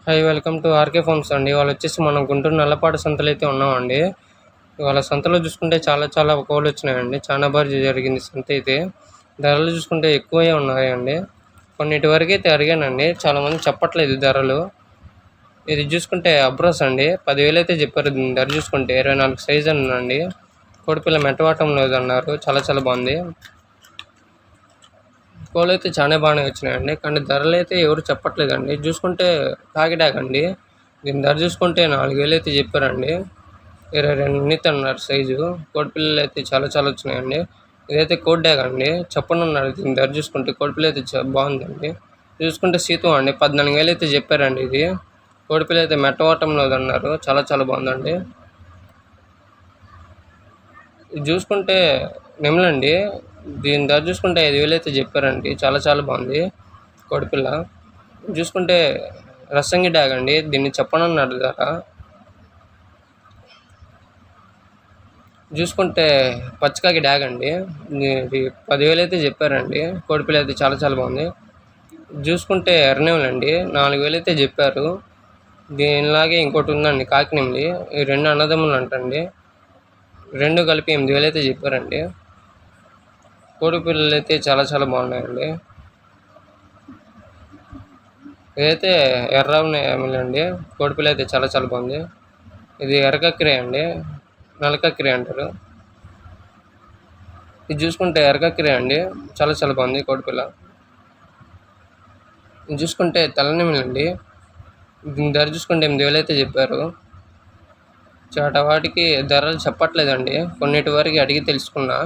Hi welcome to RK Farms అండి. ఇవాళ వచ్చేసి మనం గుంటూరు నల్లపాడు సంతలో అయితే ఉన్నామండి. ఇవాళ సంతలో చూసుకుంటే చాలా కోళ్ళు వచ్చినాయండి. చాలా బాగా జరిగింది సంత అయితే. ధరలు చూసుకుంటే ఎక్కువే ఉన్నాయండి. కొన్నిటి వరకు అయితే అడిగానండి, చాలామంది చెప్పట్లేదు ధరలు. ఇది చూసుకుంటే అబ్రోస్ అండి, 10,000 అయితే చెప్పారు. దీని ధర చూసుకుంటే 24 సైజ్ అనండి. కోడిపిల్ల మెట్టవాటం లేదన్నారు. చాలా బాగుంది. కోళ్ళు అయితే చాలా బాగానే వచ్చినాయండి, కానీ ధరలు అయితే ఎవరు చెప్పట్లేదండి. చూసుకుంటే కాకిడాక్ అండి, దీని ధర చూసుకుంటే 4,000 అయితే చెప్పారండి. 22 ఉన్నిత్ అన్నారు సైజు. కోడిపిల్లలు అయితే చాలా వచ్చినాయండి. ఇదైతే కోడ్డాక్ అండి, చెప్పనున్నారు. దీని ధర చూసుకుంటే కోడిపిల్ల అయితే బాగుందండి. చూసుకుంటే సీతం అండి, 14,000 అయితే చెప్పారండి. ఇది కోడిపిల్ల అయితే మెట్టవాటంలో అన్నారు. చాలా బాగుందండి. ఇది చూసుకుంటే నెమలండి, దీని ధర చూసుకుంటే 5,000 అయితే చెప్పారండి. చాలా బాగుంది కోడిపిల్ల. చూసుకుంటే రసంగి డాగ్ అండి, దీన్ని చెప్పనన్నాడు ధర. చూసుకుంటే పచ్చకాకి డాగ్ అండి, ఇది 10,000 అయితే చెప్పారండి. కోడిపిల్ల అయితే చాలా బాగుంది. చూసుకుంటే ఎర్రనెమలండి, 4,000 అయితే చెప్పారు. దీనిలాగే ఇంకోటి ఉందండి కాకినెమలి, ఈ 2 అన్నదమ్ములు అంటండి. 2 కలిపి 8,000 అయితే చెప్పారండి. కోడి పిల్లలు అయితే చాలా బాగున్నాయండి. ఇదైతే ఎర్రనెమలి అండి, కోడిపిల్ల అయితే చాలా బాగుంది. ఇది ఎర్రకక్కిరి అండి, నల్లకక్కిరి అంటారు. ఇది చూసుకుంటే ఎర్రకక్కిరి అండి, చాలా బాగుంది కోడిపిల్ల. ఇది చూసుకుంటే తెల్లనెమలి అండి, దీని ధర చూసుకుంటే 8,000 అయితే చెప్పారు. వాటికి ధరలు చెప్పట్లేదండి, కొన్నిటి వరకు అడిగి తెలుసుకున్నా.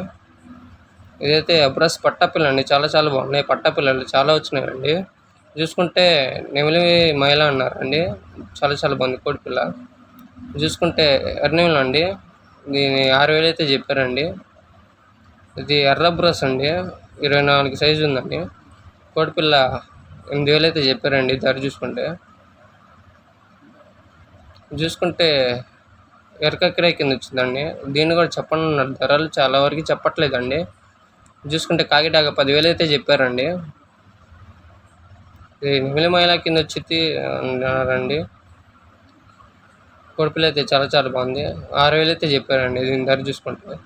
ఇదైతే అబ్రాస్ పట్టాపిల్ల అండి, చాలా బాగున్నాయి. పట్టాపిల్లలు చాలా వచ్చినాయండి. చూసుకుంటే నెమలి మైల అన్నారండి, చాలా బాగుంది కోడిపిల్ల. చూసుకుంటే ఎర్రనెమలి అండి, దీని 6,000 అయితే చెప్పారండి. ఇది ఎర్ర బ్రస్ అండి, 24 సైజు ఉందండి. కోడిపిల్ల 8,000 అయితే చెప్పారండి ధర చూసుకుంటే ఎర్రకక్కిరాయి కింద వచ్చిందండి. దీన్ని కూడా చెప్పనున్నారు, ధరలు చాలా వరకు చెప్పట్లేదండి. చూసుకుంటే కాకిడాక 10,000 అయితే చెప్పారండి. ఇది నెమలి మైల కింద వచ్చి అన్నారండి. కోడిపిల్ల అయితే చాలా బాగుంది. 6,000 అయితే చెప్పారండి దీని ధర చూసుకుంటే.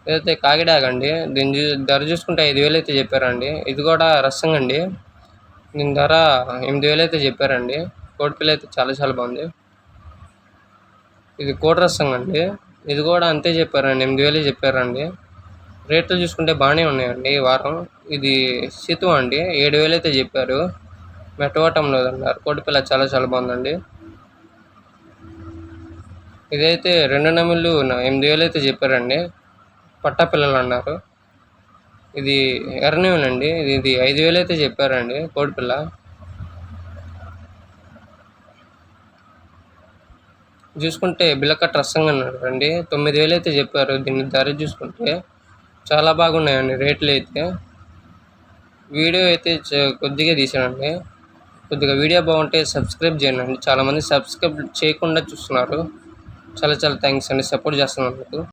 ఇదైతే కాకిడాక్ అండి, దీని ధర చూసుకుంటే 5,000 అయితే చెప్పారండి. ఇది కూడా రసం అండి, దీని ధర 8,000 అయితే చెప్పారండి. కోడిపిల్ల అయితే చాలా బాగుంది. ఇది కోడి రసం అండి, ఇది కూడా అంతే చెప్పారండి, 8,000 చెప్పారండి. రేట్లు చూసుకుంటే బాగానే ఉన్నాయండి ఈ వారం. ఇది సితు అండి, 7,000 అయితే చెప్పారు. మెట్టవాటం లేదన్నారు. కోడిపిల్ల చాలా బాగుందండి. ఇదైతే 2 నెమళ్ళు 8,000 అయితే చెప్పారండి. పట్టాపిల్లలు అన్నారు. ఇది ఎర్రనెమలి అండి, ఇది 5,000 అయితే చెప్పారండి కోడిపిల్ల. చూసుకుంటే బిల్లకట్ట రసంగా అన్నారండి, 9,000 అయితే చెప్పారు. దీని ధర చూసుకుంటే చాలా బాగున్నాయండి రేట్లు అయితే. వీడియో అయితే కొద్దిగా తీసానండి, కొద్దిగా వీడియో బాగుంటే సబ్స్క్రైబ్ చేయండి. చాలామంది సబ్స్క్రైబ్ చేయకుండా చూస్తున్నారు. చాలా థ్యాంక్స్ అండి సపోర్ట్ చేస్తున్నందుకు.